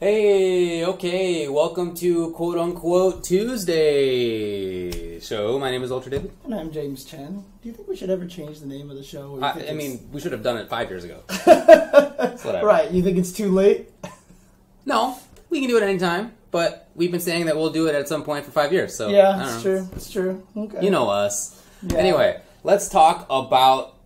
Hey, okay, welcome to quote unquote Tuesday show. My name is Ultra David. And I'm James Chen. Do you think we should ever change the name of the show? I mean, we should have done it 5 years ago. Whatever. Right, you think it's too late? No, we can do it anytime, but we've been saying that we'll do it at some point for 5 years, so. Yeah, it's true. Okay. You know us. Yeah. Anyway, let's talk about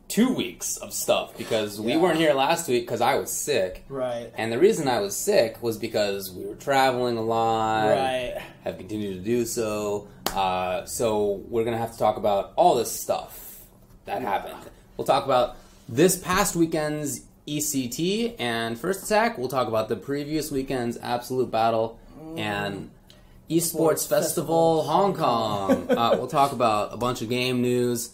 2 weeks of stuff, because we weren't here last week because I was sick. Right. And the reason I was sick was because we were traveling a lot. Right. Have continued to do so. So we're going to have to talk about all this stuff that happened. We'll talk about this past weekend's ECT and First Attack. We'll talk about the previous weekend's Absolute Battle and Esports Festival Hong Kong. We'll talk about a bunch of game news.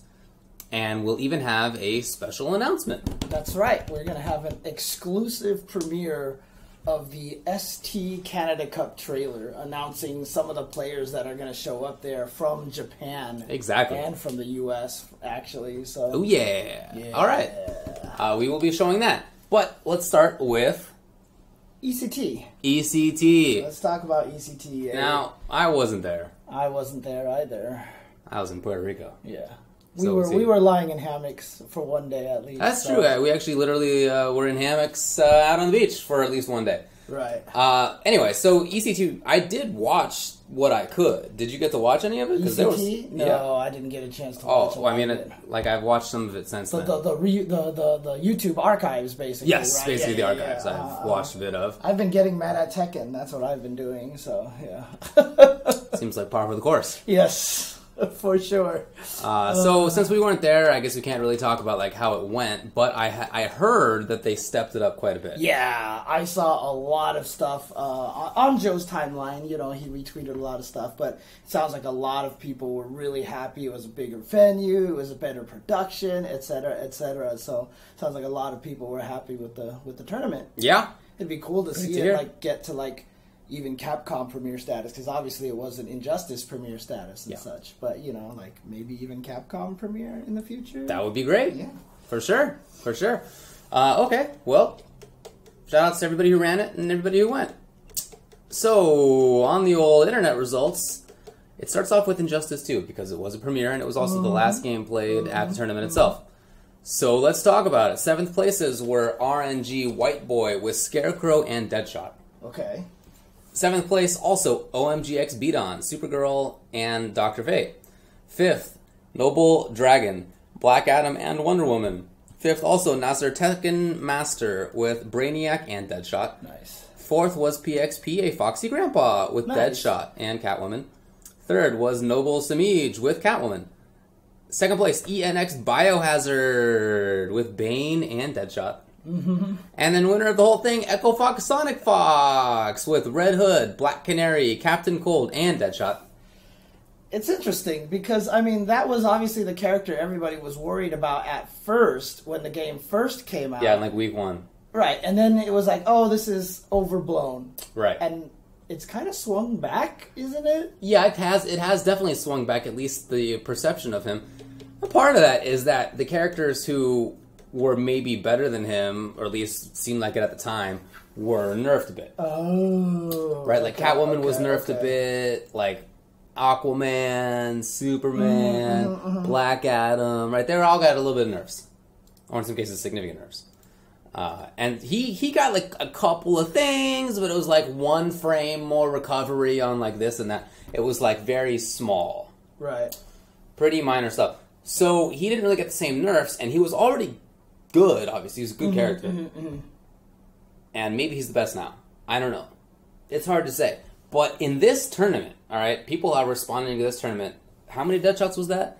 And we'll even have a special announcement. That's right. We're going to have an exclusive premiere of the ST Canada Cup trailer announcing some of the players that are going to show up there from Japan. Exactly. And from the US, actually. So. Oh, yeah. All right. We will be showing that. But let's start with ECT. ECT. Let's talk about ECT. Now, I wasn't there. I wasn't there either. I was in Puerto Rico. Yeah. So we were lying in hammocks for one day at least. That's true. We actually literally were in hammocks out on the beach for at least one day. Right. Anyway, so EC2, I did watch what I could. Did you get to watch any of it? ECT? No, I didn't get a chance to watch it. I mean, I've watched some of it since then. The YouTube archives, basically. Yes, right? basically the archives. I've watched a bit of. I've been getting mad at Tekken. That's what I've been doing. So yeah. Seems like par for the course. Yes. For sure. So since we weren't there, I guess we can't really talk about like how it went. But I heard that they stepped it up quite a bit. Yeah, I saw a lot of stuff on Joe's timeline. You know, he retweeted a lot of stuff. But it sounds like a lot of people were really happy. It was a bigger venue. It was a better production, etc., etc. So it sounds like a lot of people were happy with the tournament. Yeah, it'd be cool to see it get to even Capcom Premier status, because obviously it wasn't Injustice Premier status and such. But, maybe even Capcom Premier in the future? That would be great. Yeah. For sure. Okay, well, shout outs to everybody who ran it and everybody who went. So, on the old internet results, it starts off with Injustice 2, because it was a premiere and it was also the last game played at the tournament itself. So, let's talk about it. 7th places were RNG White Boy with Scarecrow and Deadshot. Okay. 7th place, also OMGX Beat-On, Supergirl, and Dr. Fate. 5th, Noble Dragon, Black Adam, and Wonder Woman. 5th, also Nasser Tekken Master with Brainiac and Deadshot. Nice. 4th was PXP, a Foxy Grandpa with Deadshot and Catwoman. 3rd was Noble Samij with Catwoman. 2nd place, ENX Biohazard with Bane and Deadshot. Mm-hmm. And then winner of the whole thing, Echo Fox Sonic Fox with Red Hood, Black Canary, Captain Cold, and Deadshot. It's interesting because, that was obviously the character everybody was worried about at first when the game first came out. Yeah, in week 1. Right, and then it was like, oh, this is overblown. Right. And it's kind of swung back, isn't it? Yeah, it has definitely swung back, at least the perception of him. A part of that is that the characters who were maybe better than him, or at least seemed like it at the time, were nerfed a bit. Oh. Right, like Catwoman was nerfed a bit, like Aquaman, Superman, Black Adam, right? They all got a little bit of nerfs. Or in some cases, significant nerfs. And he got a couple of things, but it was one frame more recovery on this and that. It was very small. Right. Pretty minor stuff. So he didn't really get the same nerfs, and he was already good, obviously. He's a good character. And maybe he's the best now. I don't know. It's hard to say. But in this tournament, all right, people are responding to this tournament. How many Deadshots was that?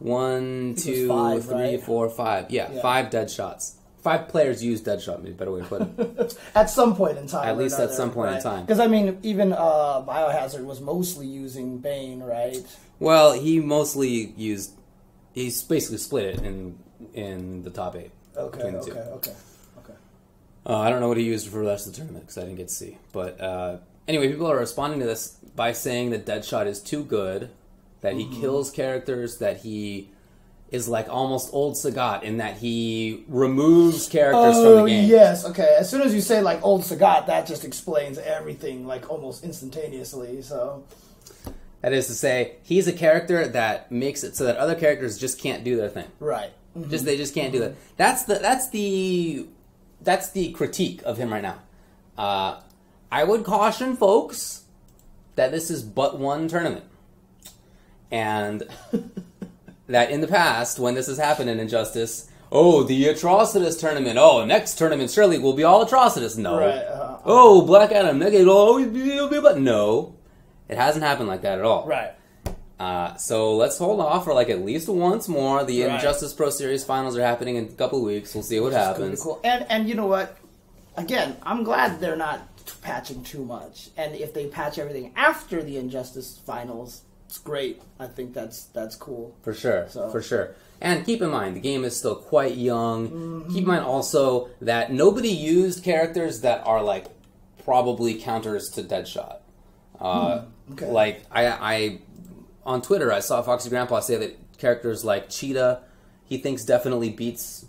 1, 2, 3, 4, 5. Yeah, 5 Deadshots. 5 players used Deadshot, maybe a better way to put it. At some point in time. At least at some point in time. Because, even Biohazard was mostly using Bane, right? Well, he mostly used... He's basically split it in the top 8. Okay. I don't know what he used for the rest of the tournament because I didn't get to see. But anyway, people are responding to this by saying that Deadshot is too good, that he kills characters, that he is like almost old Sagat in that he removes characters from the game. Yes, okay. As soon as you say like old Sagat, that just explains everything like almost instantaneously. So that is to say, he's a character that makes it so that other characters just can't do their thing. Right. Mm-hmm. They just can't do that. That's the critique of him right now. I would caution folks that this is but one tournament. And that in the past, when this has happened in Injustice, the Atrocitus tournament, next tournament surely will be all Atrocitus. No. Right. Black Adam, it'll always be, but no. It hasn't happened like that at all. Right. So let's hold off for like at least once more. The Injustice Pro Series finals are happening in a couple of weeks. We'll see what happens. Cool. And you know what? Again, I'm glad they're not patching too much. And if they patch everything after the Injustice finals, it's great. I think that's cool. For sure. So. For sure. And keep in mind, the game is still quite young. Mm-hmm. Keep in mind also that nobody used characters that are like probably counters to Deadshot. Okay. Like I on Twitter, I saw Foxy Grandpa say that characters like Cheetah, he thinks definitely beats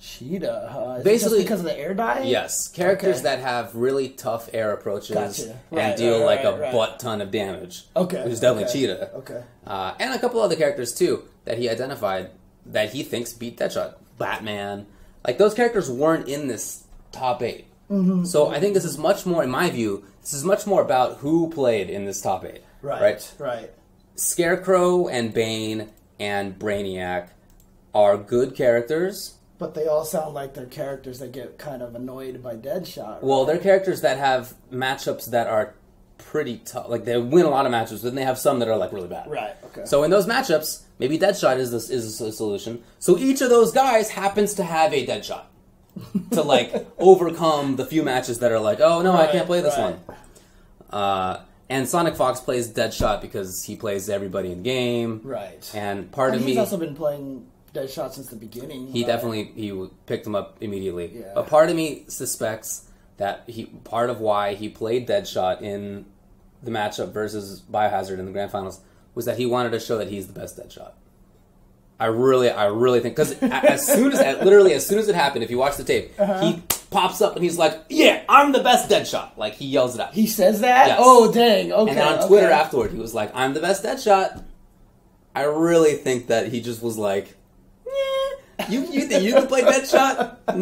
Cheetah. Is basically it just because of the air dye. Yes, characters that have really tough air approaches and deal a butt ton of damage. Okay, which is definitely Cheetah. Okay, and a couple other characters too that he identified that he thinks beat Deadshot. Batman, like those characters weren't in this top 8. Mm-hmm. So I think this is much more, in my view, this is much more about who played in this top 8. Right. Scarecrow and Bane and Brainiac are good characters. But they all sound like they're characters that get kind of annoyed by Deadshot. Right? Well, they're characters that have matchups that are pretty tough. Like, they win a lot of matchups, but then they have some that are, like, really bad. Right, okay. So in those matchups, maybe Deadshot is a solution. So each of those guys happens to have a Deadshot to, like, overcome the few matches that are like, I can't play this one. And Sonic Fox plays Deadshot because he plays everybody in game. Right. And he's also been playing Deadshot since the beginning. He picked him up immediately. Yeah. But part of me suspects that part of why he played Deadshot in the matchup versus Biohazard in the grand finals was that he wanted to show that he's the best Deadshot. I really think, because as soon as it happened, if you watch the tape, he pops up and he's like, "Yeah, I'm the best Deadshot." Like, he yells it out. He says that? Yes. Oh, dang. Okay. And then on Twitter afterward, he was like, "I'm the best Deadshot." I really think that he just was like, You think you can play Deadshot?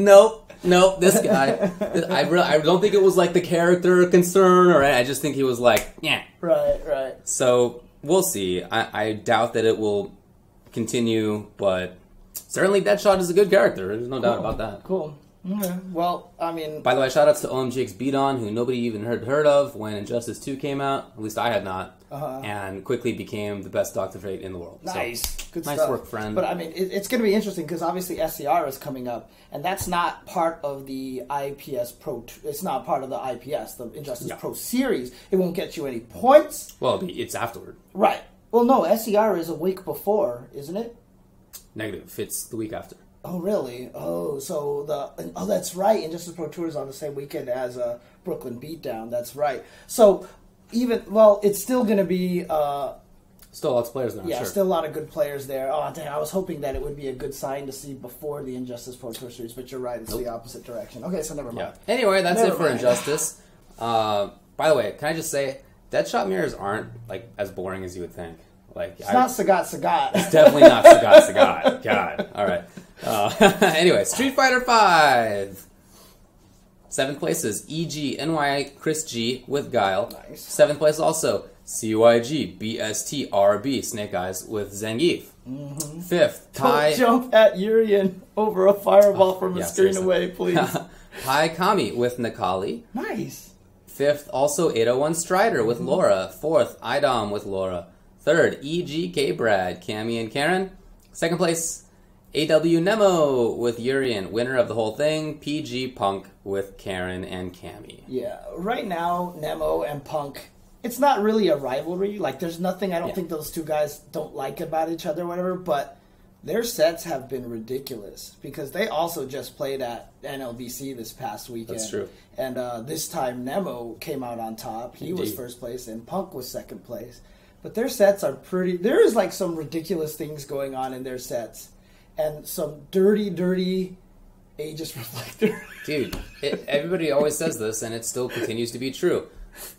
Nope, this guy. I don't think it was like the character concern, or I just think he was like, yeah. Right. So, we'll see. I doubt that it will continue, but certainly Deadshot is a good character. There's no doubt about that. Cool. Okay. Well, I mean... By the way, shoutouts to OMGX Beaton, who nobody even heard of when Injustice 2 came out. At least I had not. And quickly became the best Dr. Fate in the world. Nice. So, good nice stuff. work, friend. But, I mean, it's going to be interesting because obviously SCR is coming up, and that's not part of the IPS Pro... It's not part of the IPS, the Injustice Pro Series. It won't get you any points. Well, it's afterward. Right. Well, no, SCR is a week before, isn't it? Negative. It's the week after. Oh, really? That's right. Injustice Pro Tour is on the same weekend as Brooklyn Beatdown. That's right. So, it's still going to be... still lots of players there, yeah, still a lot of good players there. Oh, dang, I was hoping that it would be a good sign to see before the Injustice Pro Tour Series, but you're right. It's the opposite direction. Okay, so never mind. Yeah. Anyway, that's it for Injustice. By the way, can I just say, Deadshot mirrors aren't like as boring as you would think. Like, it's not Sagat. It's definitely not Sagat. God. All right. Anyway, Street Fighter V. 7th place is EG NY Chris G with Guile. Nice. 7th place also CYG BST RB Snake Eyes with Zangief. Mm-hmm. 5th Don't jump at Urian over a fireball from a screen away, please. Pai Kami with Nakali. Nice. 5th also 801 Strider with Laura. 4th Idom with Laura. 3rd EGK Brad, Cammy and Karen. 2nd place AW Nemo with Urian, winner of the whole thing. PG Punk with Karen and Cammy. Yeah, right now Nemo and Punk, it's not really a rivalry. Like, there's nothing I don't think those two guys don't like about each other or whatever, but their sets have been ridiculous because they also just played at NLBC this past weekend. That's true. And this time Nemo came out on top. He was first place and Punk was second place. But their sets are pretty... There is, like, some ridiculous things going on in their sets. And some dirty Aegis Reflector. Dude, everybody always says this, and it still continues to be true.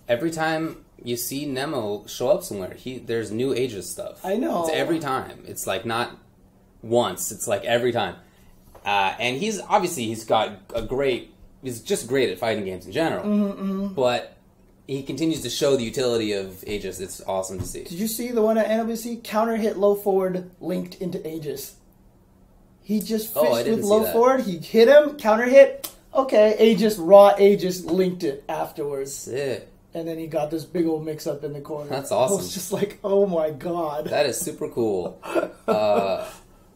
Every time you see Nemo show up somewhere, there's new Aegis stuff. I know. It's every time. It's like not once. It's like every time. And he's got he's just great at fighting games in general. But he continues to show the utility of Aegis. It's awesome to see. Did you see the one at NWC? Counter hit low forward linked into Aegis. He just fished with low forward. He hit him, counter hit. Okay, raw Aegis linked it afterwards. Sick. And then he got this big old mix up in the corner. That's awesome. I was just like, oh my god. That is super cool.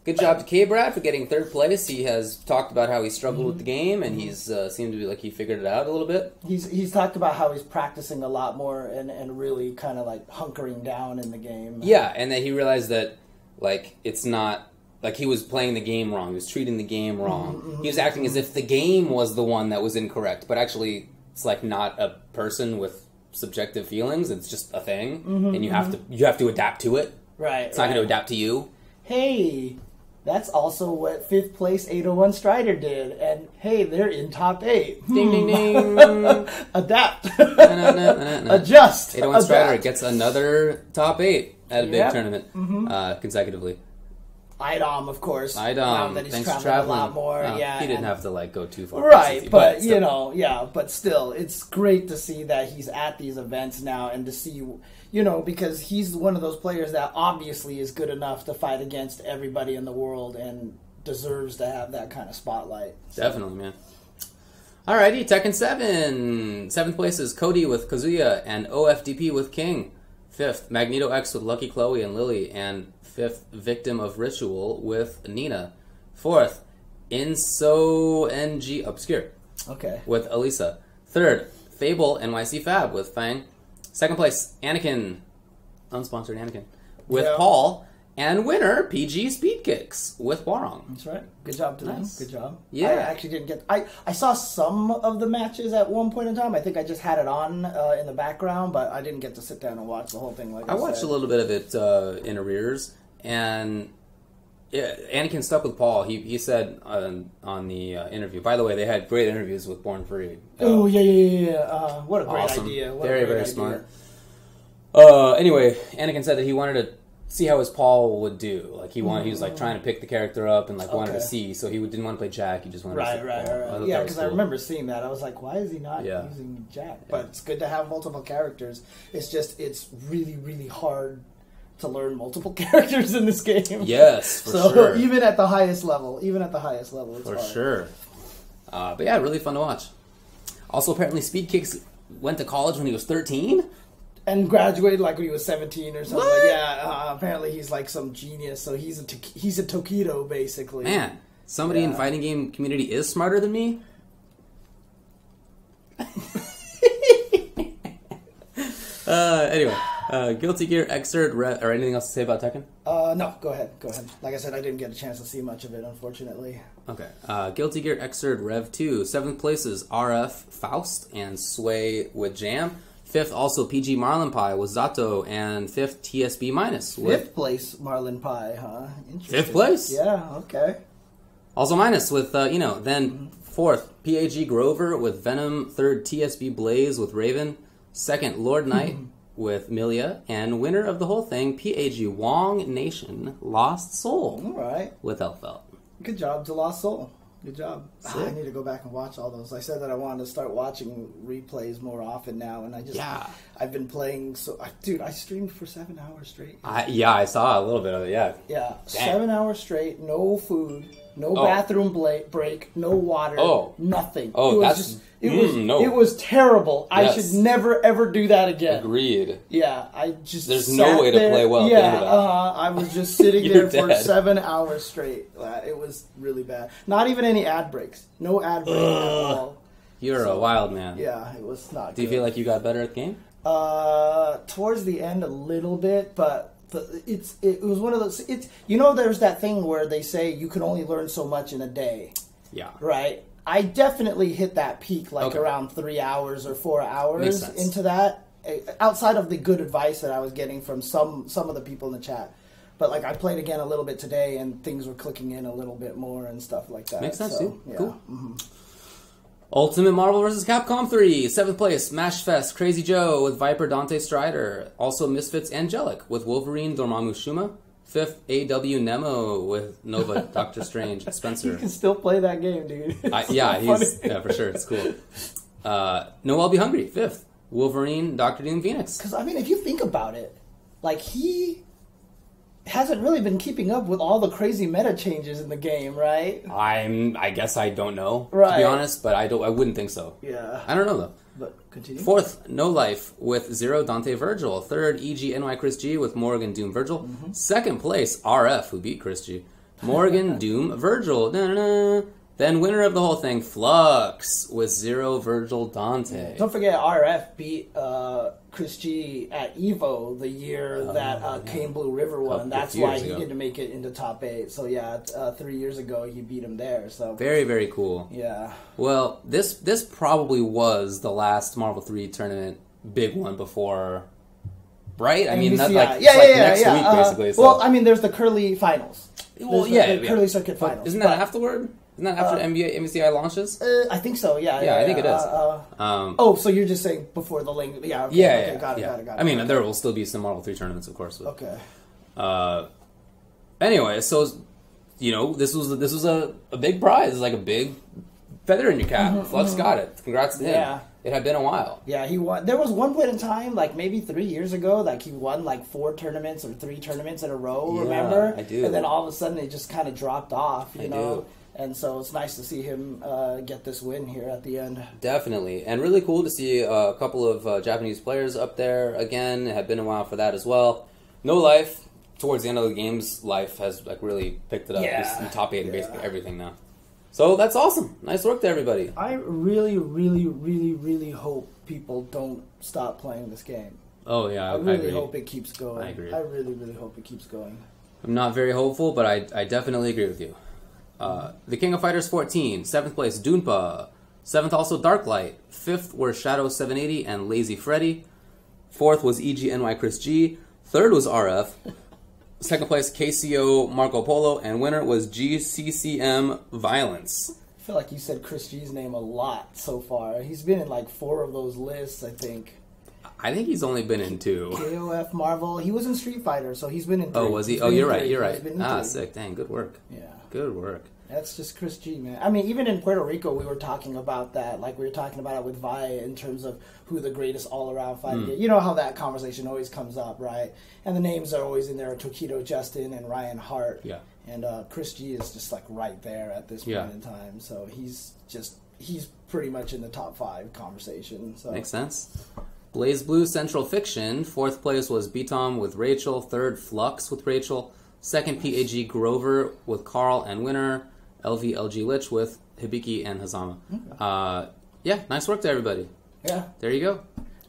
Good job to K-Brad for getting third place. He has talked about how he struggled with the game, and he's seemed to be like he figured it out a little bit. He's talked about how he's practicing a lot more and really kind of like hunkering down in the game. Yeah, and then he realized that like it's not... Like, he was playing the game wrong. He was treating the game wrong. He was acting as if the game was the one that was incorrect. But actually, it's, like, not a person with subjective feelings. It's just a thing. And you have to adapt to it. Right. It's not going to adapt to you. Hey, that's also what 5th place 801 Strider did. And, hey, they're in top 8. Ding, ding, ding. Adapt. Adjust. 801 Strider gets another top 8 at a big tournament consecutively. Idom, of course. Idom, that he's thanks for traveling a lot traveling. more. He didn't have to like go too far. Right, but you know, but still, it's great to see that he's at these events now and to see, because he's one of those players that obviously is good enough to fight against everybody in the world and deserves to have that kind of spotlight. So. Definitely, man. Alrighty, Tekken 7. 7th place is Cody with Kazuya and OFDP with King. 5th, Magneto X with Lucky Chloe and Lily, and 5th, Victim of Ritual with Nina. 4th, Inso NG Obscure with Elisa. 3rd, Fable NYC Fab with Fang. 2nd place, Anakin, unsponsored Anakin, with Paul. And winner, PG Speed Kicks with Warong. That's right. Good job to them. Good job. Yeah. I actually didn't get... I saw some of the matches at one point in time. I think I just had it on in the background, but I didn't get to sit down and watch the whole thing. I watched a little bit of it in arrears, and Anakin stuck with Paul. He said on the interview... By the way, they had great interviews with Born Free. Yeah. What a great idea. Very smart. Anyway, Anakin said that he wanted to see how his Paul would do. Like he was like trying to pick the character up and like wanted to see. So he didn't want to play Jack. He just wanted to see Right. Yeah, because I remember seeing that. I was like, why is he not using Jack? But it's good to have multiple characters. It's just it's really really hard to learn multiple characters in this game. Yes, for sure. So even at the highest level, it's for hard. sure. But yeah, really fun to watch. Also, apparently, Speed Kicks went to college when he was 13. And graduated like when he was 17 or something. What? Apparently he's like some genius. So he's a Tokido basically. Man, somebody in the fighting game community is smarter than me. Anyway, Guilty Gear Xrd or anything else to say about Tekken? No, go ahead. Like I said, I didn't get a chance to see much of it, unfortunately. Okay. Guilty Gear Xrd Rev 2. 7th place is RF Faust and Sway with Jam. 5th, also PG Marlin Pie with Zato, and 5th, TSB minus. 5th place Marlin Pie, huh? Interesting. 5th place? Yeah, okay. Also minus with, then 4th, PAG Grover with Venom. 3rd, TSB Blaze with Raven. 2nd, Lord Knight with Milia. And winner of the whole thing, PAG Wong Nation Lost Soul. All right. With Elfelt. Good job to Lost Soul. Good job. I need to go back and watch all those. I said that I wanted to start watching replays more often now, and I've been playing. Dude, I streamed for 7 hours straight. I saw a little bit of it. Yeah. Yeah, 7 hours straight, no food, no bathroom break, no water, nothing. Oh, it was terrible. I should never ever do that again. Agreed. Yeah, there's no way to play well. Yeah, I was just sitting there for 7 hours straight. It was really bad. Not even any ad breaks. No ad breaks at all. You're a wild man. Yeah, it was not good. Do you feel like you got better at the game? Towards the end a little bit, but it was one of those. There's that thing where they say you can only learn so much in a day. Yeah. Right. I definitely hit that peak around 3 hours or 4 hours into that, outside of the good advice that I was getting from some of the people in the chat. But like I played again a little bit today, and things were clicking in a little bit more and stuff like that. Makes sense, so, dude. Yeah. Cool. Mm-hmm. Ultimate Marvel vs. Capcom 3, 7th place, Mashfest, Crazy Joe with Viper Dante Strider. Also Misfits Angelic with Wolverine Dormammu Shuma. 5th, AW Nemo with Nova Doctor Strange Spencer. You can still play that game, dude. Yeah, for sure. It's cool. Noel Be Hungry, 5th. Wolverine, Doctor Doom Phoenix. Because, I mean, if you think about it, like, he hasn't really been keeping up with all the crazy meta changes in the game, right? I guess I don't know, right. to be honest, but I wouldn't think so. Yeah. I don't know, though. But continue. 4th, No Life with Zero Dante Virgil. 3rd, EG NY Chris G with Morrigan Doom Virgil. Mm-hmm. 2nd place, RF, who beat Chris G. Morrigan Doom Virgil. Da-da-da. Then winner of the whole thing, Flux with Zero Virgil Dante. Don't forget, RF beat Chris G at EVO the year that Kane Blue River won. That's why he didn't make it into top 8. So yeah, 3 years ago he beat him there. So very, very cool. Yeah. Well, this probably was the last Marvel 3 tournament big one before, right? I mean, that's like next week basically. So. Well, I mean, there's the Curly finals. Well, the Curly Circuit finals. Isn't that afterward? Isn't that after MVCI launches? I think so, yeah. Yeah, I think it is. So you're just saying before the link. Yeah, okay, yeah, got it. I mean, there will still be some Marvel 3 tournaments, of course. But, okay. Anyway, so, this was a big prize. It's like a big feather in your cap. Flux got it. Congrats to him. Yeah. It had been a while. Yeah, he won. There was one point in time, like maybe 3 years ago, like he won like 4 tournaments or 3 tournaments in a row, remember? I do. And then all of a sudden it just kind of dropped off, you know? Do. And so it's nice to see him get this win here at the end. Definitely. And really cool to see a couple of Japanese players up there again. It had been a while for that as well. No Life, towards the end of the game's life, has like really picked it up. He's in top 8 in basically everything now. So that's awesome. Nice work to everybody. I really, really, really, really hope people don't stop playing this game. Oh, yeah. I really hope it keeps going. I agree. I really, really hope it keeps going. I'm not very hopeful, but I definitely agree with you. The King of Fighters 14, 7th place, Doonpa. 7th also Darklight. 5th were Shadow 780 and Lazy Freddy. 4th was EGNY Chris G. 3rd was RF. 2nd place, KCO Marco Polo. And winner was GCCM Violence. I feel like you said Chris G's name a lot so far. He's been in like 4 of those lists, I think. I think he's only been in 2. KOF Marvel. He was in Street Fighter, so he's been in 3. Oh, was he? Oh, you're right. You're right. Sick. Dang, good work. Yeah. Good work. That's just Chris G, man. I mean, even in Puerto Rico, we were talking about that. Like, we were talking about it with Vi in terms of who the greatest all-around fighter is. You know how that conversation always comes up, right? And the names are always in there, Tokido Justin and Ryan Hart. Yeah. And Chris G is just, like, right there at this point in time. So he's pretty much in the top 5 conversation. So. Makes sense. Blaze Blue Central Fiction. 4th place was B-Tom with Rachel. 3rd, Flux with Rachel. 2nd, PAG Grover with Carl and winner. LVLG Lich with Hibiki and Hazama. Okay. Yeah, nice work to everybody. Yeah. There you go.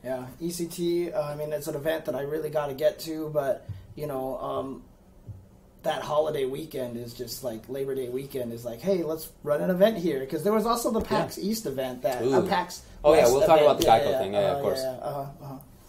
Yeah, ECT, I mean, it's an event that I really got to get to, but, that holiday weekend is just like, Labor Day weekend is like, hey, let's run an event here. Because there was also the PAX East event that... PAX West we'll talk about the Geico thing. Yeah, of course.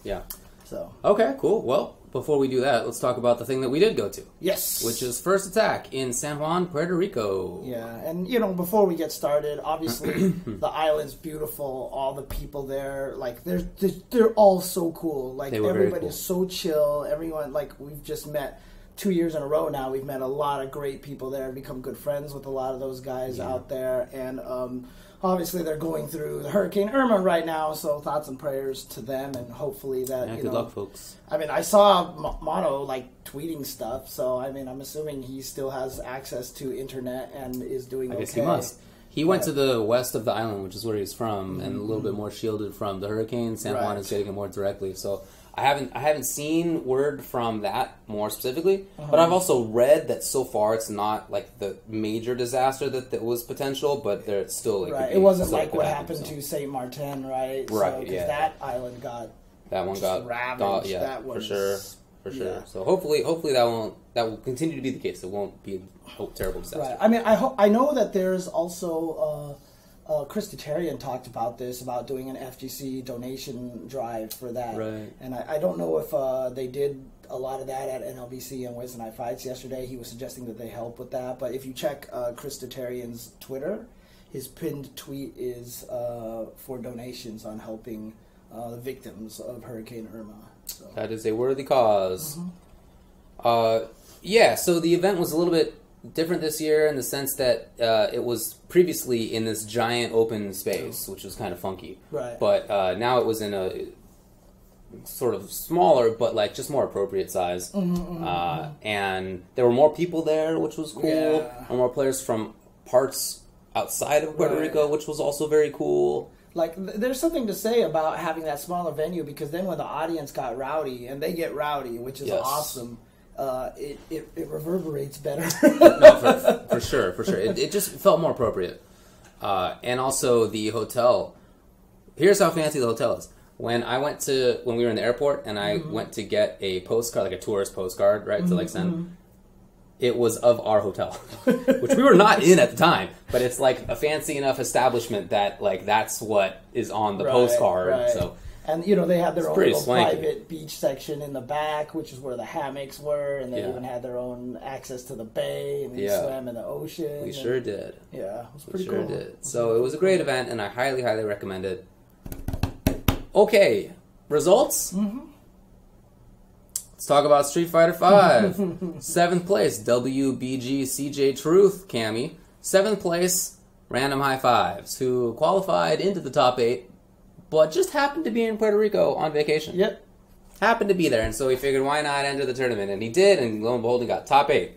Yeah. So. Okay, cool. Well, before we do that, let's talk about the thing that we did go to. Yes. Which is First Attack in San Juan, Puerto Rico. Yeah, and, before we get started, obviously, the island's beautiful. All the people there, like, they're all so cool. Like, everybody's so chill. Everyone, like, we've just met 2 years in a row now. We've met a lot of great people there, become good friends with a lot of those guys out there. And, obviously, they're going through the Hurricane Irma right now, so thoughts and prayers to them, and hopefully that, good luck, folks. I mean, I saw Mono, tweeting stuff, so, I mean, I'm assuming he still has access to internet and is doing okay. I guess he must. He went to the west of the island, which is where he's from, and a little bit more shielded from the hurricane. San Juan is getting it more directly, so... I haven't seen word from that more specifically, but I've also read that so far it's not like the major disaster that was potential, but it's still like it wasn't like what happened to Saint Martin, right? Right. So, that island got ravaged. That one for sure. So hopefully that will continue to be the case. It won't be a terrible disaster. Right. I mean, I know that there's also Chris Tatarian talked about this, about doing an FGC donation drive for that. Right. And I don't know if they did a lot of that at NLBC and Wednesday Night Fights yesterday. He was suggesting that they help with that. But if you check Chris Tatarian's Twitter, his pinned tweet is for donations on helping the victims of Hurricane Irma. So. That is a worthy cause. Yeah, so the event was a little bit different this year in the sense that it was previously in this giant open space, which was kind of funky. Right. But now it was in a sort of smaller, but like just more appropriate size. And there were more people there, which was cool. Yeah. And more players from parts outside of Puerto Rico, which was also very cool. Like, there's something to say about having that smaller venue, because then when the audience got rowdy, and they get rowdy, which is awesome, it reverberates better. No, for sure. It just felt more appropriate. And also the hotel. Here's how fancy the hotel is. When we were in the airport and I went to get a postcard, like a tourist postcard, right, to like send, it was of our hotel, which we were not in at the time, but it's like a fancy enough establishment that like that's what is on the postcard. Right. So. And, you know, they had their own little swanky. private beach section in the back, which is where the hammocks were, and they even had their own access to the bay, and they swam in the ocean. We sure did. Yeah, it was pretty cool. We sure did. So it was a great event, and I highly, highly recommend it. Okay, results? Let's talk about Street Fighter V. 7th place, WBG CJ Truth, Cammy. 7th place, Random High Fives, who qualified into the top 8, but just happened to be in Puerto Rico on vacation. Yep. Happened to be there, and so he figured, why not enter the tournament? And he did, and lo and behold, he got top 8.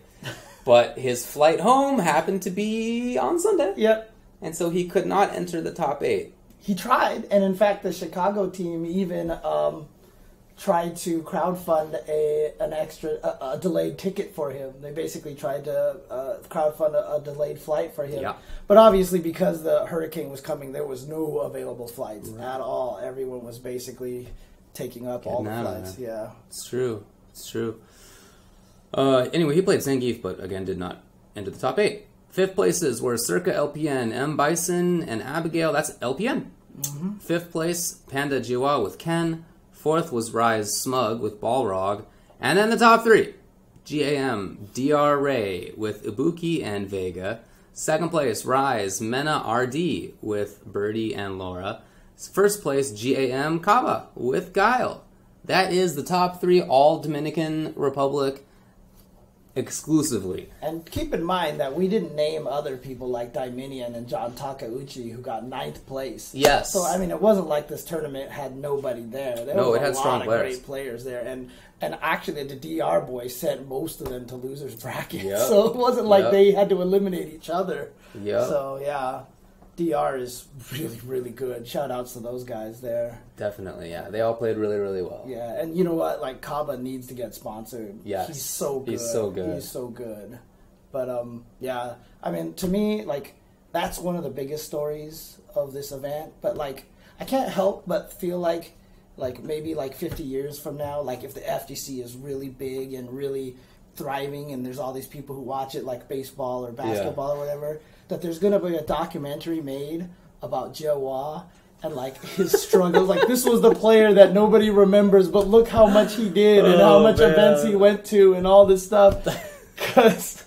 But his flight home happened to be on Sunday. Yep. And so he could not enter the top 8. He tried, and in fact, the Chicago team even tried to crowdfund a delayed ticket for him. They basically tried to crowdfund a delayed flight for him. Yeah. But obviously, because the hurricane was coming, there was no available flights at all. Everyone was basically taking up all the flights. Yeah, it's true. Anyway, he played Zangief, but again did not enter the top 8. 5th places were Circa LPN, M. Bison, and Abigail. That's LPN. 5th place, Panda Jiwa with Ken. 4th was Rise Smug with Balrog. And then the top 3, GAM, DR Ray with Ibuki and Vega. 2nd place, Rise Mena RD with Birdie and Laura. 1st place, GAM Kaba with Guile. That is the top 3, all Dominican Republic exclusively. And keep in mind that we didn't name other people like Daiminian and John Takeuchi, who got 9th place. Yes. So, I mean, it wasn't like this tournament had nobody there. There No, was it had strong players. Great players there. And actually, the DR boys sent most of them to losers bracket. Yep. So it wasn't like they had to eliminate each other. Yeah. So, yeah. DR is really, really good. Shout outs to those guys there. Definitely, yeah. They all played really, really well. Yeah, and you know what? Like, Kaba needs to get sponsored. Yes. He's so good. He's so good. But, yeah. I mean, to me, like, that's one of the biggest stories of this event. But, like, I can't help but feel like maybe, 50 years from now, like, if the FGC is really big and really thriving and there's all these people who watch it, like baseball or basketball or whatever, that there's going to be a documentary made about Jiahua and like his struggles. Like, this was the player that nobody remembers, but look how much he did and how much events he went to and all this stuff. Because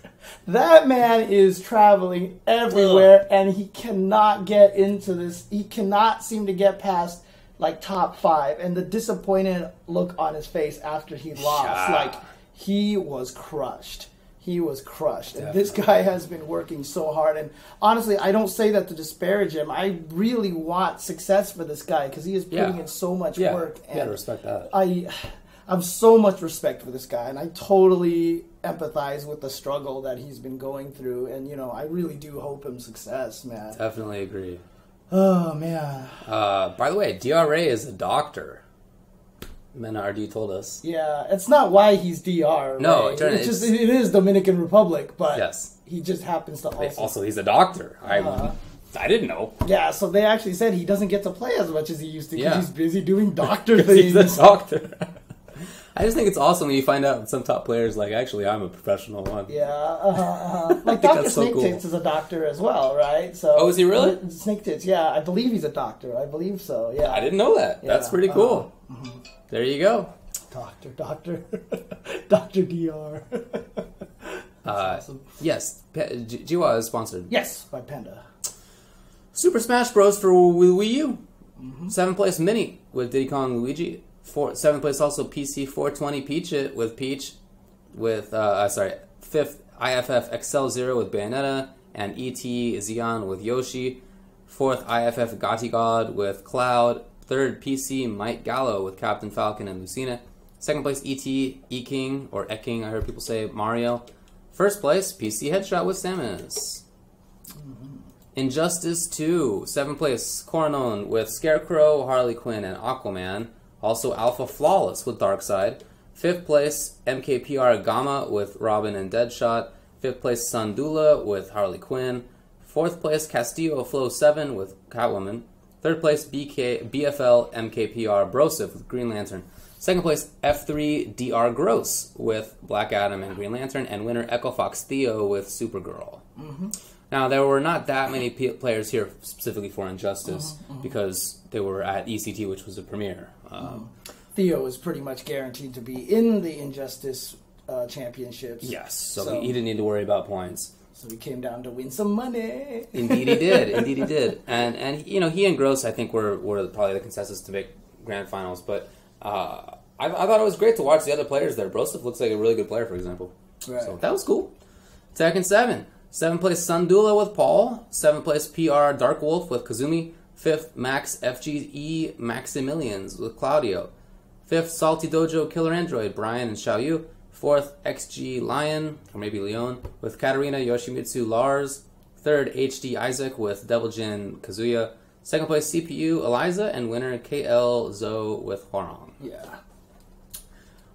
that man is traveling everywhere and he cannot get into this. He cannot seem to get past like top 5. And the disappointed look on his face after he lost, like he was crushed. He was crushed. And this guy has been working so hard. And honestly, I don't say that to disparage him. I really want success for this guy because he is putting in so much work. And you gotta respect that. I have so much respect for this guy. And I totally empathize with the struggle that he's been going through. And, you know, I really do hope him success, man. Definitely agree. Oh, man. By the way, DRA is a doctor. Menardi told us. Yeah, it's not why he's DR. No, right? It is Dominican Republic, but he just happens to also he's a doctor. I didn't know. Yeah, so they actually said he doesn't get to play as much as he used to because he's busy doing doctor things. He's a doctor. I just think it's awesome when you find out some top players like, actually, I'm a professional one. Yeah, like Dr. Snake Tits is a doctor as well, right? So, oh, is he really? Snake Tits, yeah, I believe he's a doctor. I believe so, yeah. I didn't know that. That's pretty cool. There you go. Doctor. Dr. DR. Awesome. Yes, Jiwa is sponsored. Yes, by Panda. Super Smash Bros. For Wii U. 7th place Mini with Diddy Kong Luigi. 7th place also PC 420 Peach It with Peach. With 5th IFF Excel Zero with Bayonetta and ET Xeon with Yoshi. 4th IFF Gotti God with Cloud. 3rd PC Mike Gallo with Captain Falcon and Lucina. 2nd place ET E-King or E-King, I heard people say, Mario. 1st place PC Headshot with Samus. Injustice 2, 7th place Coronon with Scarecrow, Harley Quinn, and Aquaman. Also Alpha Flawless with Darkseid. 5th place MKPR Gamma with Robin and Deadshot. 5th place Sandula with Harley Quinn. 4th place Castillo Flow 7 with Catwoman. 3rd place BFL MKPR Broseph with Green Lantern. 2nd place F3 DR Gross with Black Adam and Green Lantern. And winner Echo Fox Theo with Supergirl. Now, there were not that many players here specifically for Injustice because they were at ECT, which was a premiere. Theo was pretty much guaranteed to be in the Injustice championships. Yes, so he didn't need to worry about points. So he came down to win some money. Indeed he did. Indeed he did. And you know, he and Gross, I think, were probably the consensus to make grand finals. But I thought it was great to watch the other players there. Broseph looks like a really good player, for example. Right. So that was cool. Tekken 7. 7th place Sandula with Paul. 7th place PR Dark Wolf with Kazumi. 5th Max FGE Maximilians with Claudio. 5th Salty Dojo Killer Android Brian and Xiaoyu. 4th XG Lion, or maybe Leon, with Katarina Yoshimitsu Lars. 3rd HD Isaac with Devil Jin Kazuya. 2nd place CPU Eliza, and winner KL Zoe with Hwarong. Yeah.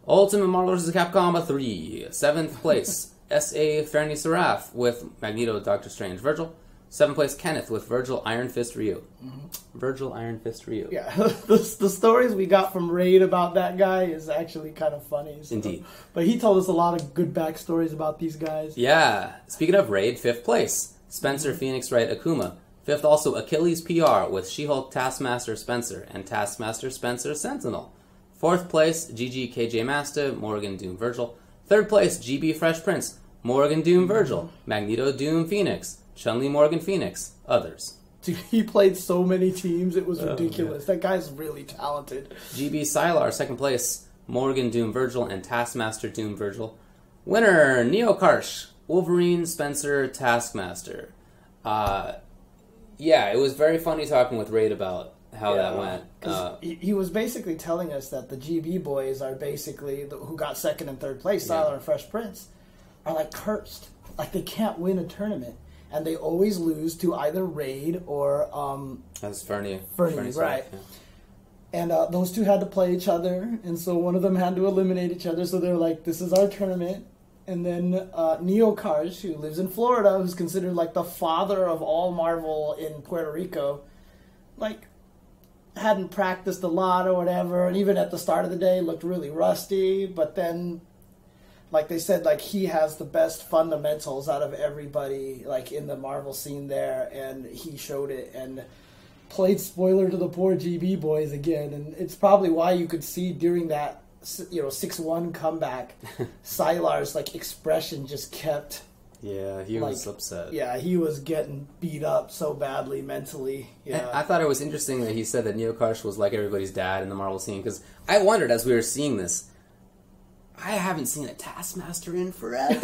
Ultimate Marvel vs. Capcom 3. 7th place SA Fernie Seraph with Magneto Doctor Strange Virgil. 7th place Kenneth with Virgil Iron Fist Ryu. Virgil Iron Fist Ryu. Yeah, the stories we got from Raid about that guy is actually kind of funny. So. Indeed. But he told us a lot of good backstories about these guys. Yeah. Speaking of Raid, 5th place Spencer Phoenix Wright Akuma. 5th also Achilles PR with She-Hulk Taskmaster Spencer and Taskmaster Spencer Sentinel. 4th place GG KJ Master Morrigan Doom Virgil. 3rd place GB Fresh Prince Morrigan Doom Virgil, Magneto Doom Phoenix, Chun-Li Morgan Phoenix, others. Dude, he played so many teams, it was ridiculous. That guy's really talented. GB Sylar, 2nd place, Morgan Doom Virgil, and Taskmaster Doom Virgil. Winner, Neo Karsh, Wolverine Spencer Taskmaster. Yeah, it was very funny talking with Raid about how that went. He was basically telling us that the GB boys are basically, who got 2nd and 3rd place, Sylar and Fresh Prince, are like cursed. Like they can't win a tournament. And they always lose to either Raid or... That's Fernie. Fernie, right. Yeah. And those two had to play each other. And so one of them had to eliminate each other. So they're like, this is our tournament. And then Neo Karsh, who lives in Florida, who's considered like the father of all Marvel in Puerto Rico, like hadn't practiced a lot or whatever. And even at the start of the day looked really rusty. But then... like they said, like he has the best fundamentals out of everybody, like in the Marvel scene there, and he showed it and played spoiler to the poor GB boys again. And it's probably why you could see during that, 6-1 comeback, Sylar's like expression just kept. Yeah, he was upset. Yeah, he was getting beat up so badly mentally. Yeah, I thought it was interesting that he said that Neo Karsh was like everybody's dad in the Marvel scene, because I wondered as we were seeing this. I haven't seen a Taskmaster in forever.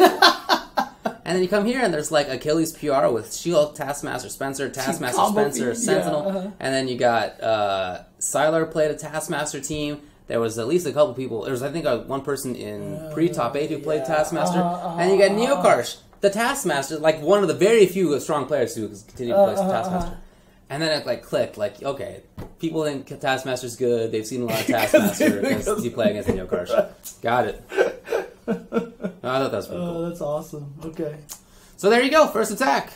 And then you come here and there's like Achilles PR with She-Hulk, Taskmaster Spencer, Taskmaster Spencer, Sentinel. And then you got Sylar played a Taskmaster team. There was at least a couple people. There was, I think, one person in pre-top 8 who played Taskmaster. And you got Neo Karsh, the Taskmaster, like one of the very few strong players who continue to play Taskmaster. And then it like clicked, like, okay, people think Taskmaster's good. They've seen a lot of Taskmaster because you play against Neo Karsh. Got it. No, I thought that was pretty cool. That's awesome. Okay. So there you go. First Attack.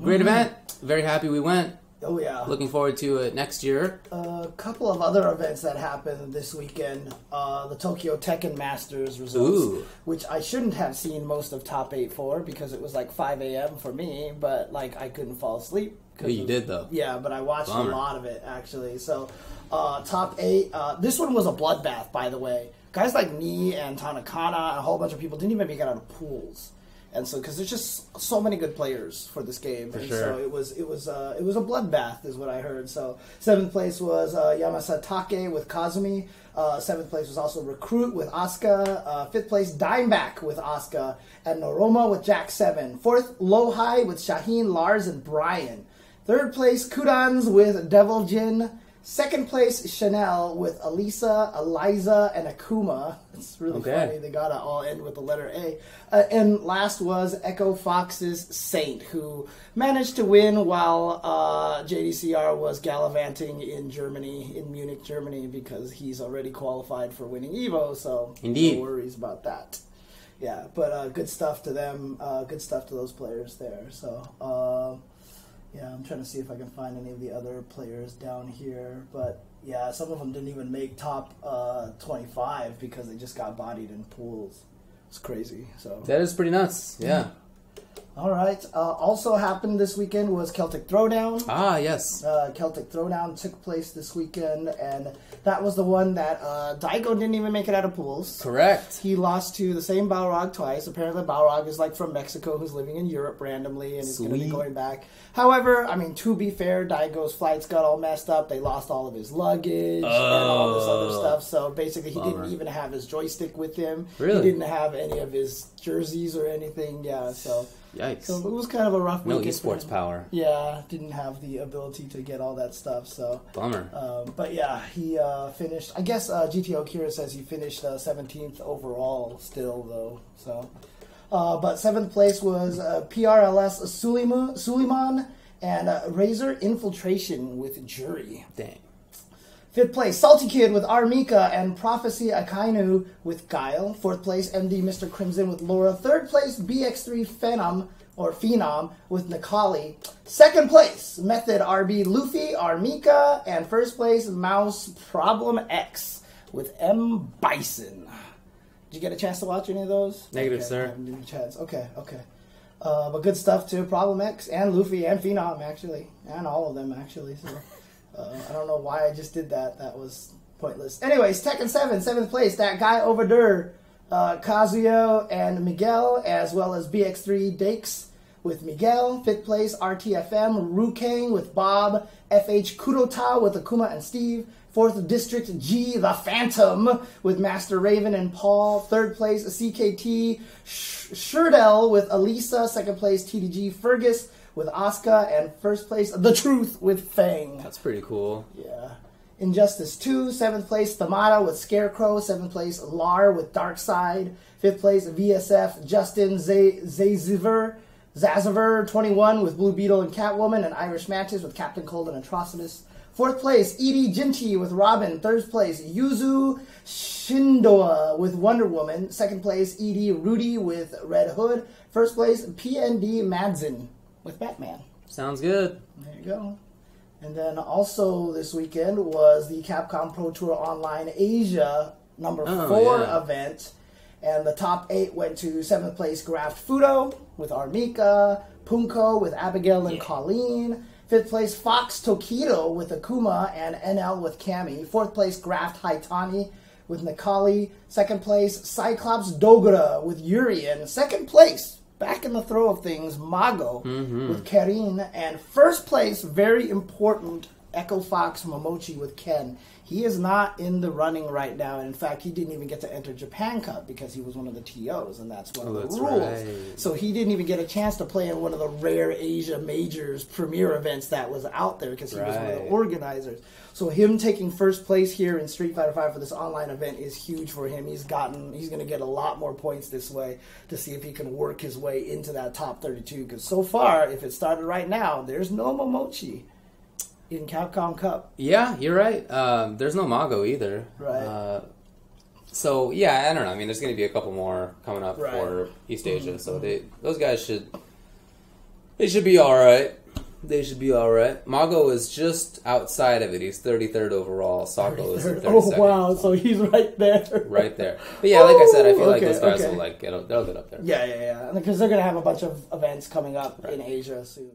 Great event. Very happy we went. Oh, yeah. Looking forward to it next year. A couple of other events that happened this weekend. The Tokyo Tekken Masters results, which I shouldn't have seen most of top 8 for because it was like 5 a.m. for me, but like I couldn't fall asleep. You did, though. Yeah, but I watched a lot of it, actually. So, top 8. This one was a bloodbath, by the way. Guys like me and Tanakana and a whole bunch of people didn't even make it out of pools. And so, because there's just so many good players for this game, so it was a bloodbath, is what I heard. So 7th place was Yamasatake with Kazumi. 7th place was also Recruit with Asuka. 5th place Dimeback with Asuka, and Noroma with Jack 7. 4th Low-High with Shaheen, Lars, and Brian. 3rd place Kudans with Devil Jin. 2nd place Chanel with Elisa, Eliza, and Akuma. It's really funny. They got to all end with the letter A. And last was Echo Fox's Saint, who managed to win while JDCR was gallivanting in Germany, in Munich, Germany, because he's already qualified for winning EVO, so Indeed. No worries about that. Yeah, but good stuff to them. Good stuff to those players there. So, yeah, I'm trying to see if I can find any of the other players down here. But, yeah, some of them didn't even make top 25 because they just got bodied in pools. It's crazy. So that is pretty nuts, yeah. All right. Also happened this weekend was Celtic Throwdown. Ah, yes. Celtic Throwdown took place this weekend, and that was the one that Daigo didn't even make it out of pools. Correct. He lost to the same Balrog twice. Apparently Balrog is like from Mexico who's living in Europe randomly and is going to be going back. However, I mean, to be fair, Daigo's flights got all messed up. They lost all of his luggage and all this other stuff. So basically he didn't even have his joystick with him. Really? He didn't have any of his jerseys or anything. Yeah, so... Yikes. So it was kind of a rough weekend. No esports power. Yeah, didn't have the ability to get all that stuff. So bummer. But yeah, he finished. I guess GTO Kira says he finished 17th overall still, though. So, but 7th place was PRLS Suleiman and Razor Infiltration with Jury. Dang. 5th place, Salty Kid with Armika and Prophecy Akainu with Guile. 4th place, MD Mr. Crimson with Laura. 3rd place, BX3 Phenom with Nikali. 2nd place, Method RB Luffy, Armika. And 1st place, Mouse Problem X with M. Bison. Did you get a chance to watch any of those? Negative, sir. I haven't had a chance. Okay. But good stuff too. Problem X and Luffy and Phenom, actually. And all of them, actually. So... I don't know why I just did that. That was pointless. Anyways, Tekken 7, 7th place. That guy over there, Kazuyo and Miguel, as well as BX3 Dakes with Miguel. 5th place, RTFM, Rukang with Bob. FH Kurota with Akuma and Steve. 4th District G, The Phantom with Master Raven and Paul. 3rd place, CKT Shurdel with Elisa. 2nd place, TDG Fergus with Asuka, and 1st place, The Truth with Fang. That's pretty cool. Yeah. Injustice 2, 7th place, Thamada with Scarecrow. 7th place, Lar with Darkseid. 5th place, VSF, Justin Zaziver 21 with Blue Beetle and Catwoman, and Irish Mantis with Captain Cold and Atrocitus. 4th place, Edie Jinchi with Robin. 3rd place, Yuzu Shindoa with Wonder Woman. 2nd place, Edie Rudy with Red Hood. 1st place, PND Madsen with Batman. Sounds good. There you go. And then also this weekend was the Capcom Pro Tour Online Asia number 4 event. And the top 8 went to 7th place Graft Fudo with Armika, Punko with Abigail and Colleen. 5th place Fox Tokido with Akuma and NL with Kami. 4th place Graft Haitani with Nikali. 2nd place Cyclops Dogura with Yuri. And 2nd place, back in the throw of things, Mago with Karin. And 1st place, very important, Echo Fox Momochi with Ken. He is not in the running right now. And in fact, he didn't even get to enter Japan Cup because he was one of the TOs, and that's one of the rules. Right. So he didn't even get a chance to play in one of the rare Asia Majors premier events that was out there because he was one of the organizers. So him taking 1st place here in Street Fighter V for this online event is huge for him. He's going to get a lot more points this way to see if he can work his way into that top 32. Because so far, if it started right now, there's no Momochi in Capcom Cup. Yeah, you're right. There's no Mago either. Right. So yeah, I don't know. I mean, there's going to be a couple more coming up for East Asia. So those guys should be all right. They should be all right. Mago is just outside of it. He's 33rd overall. Sako is 32nd. Oh wow! So he's right there. Right there. But yeah, like I said, I feel like those guys will they'll get up there. Yeah. Because they're gonna have a bunch of events coming up in Asia soon.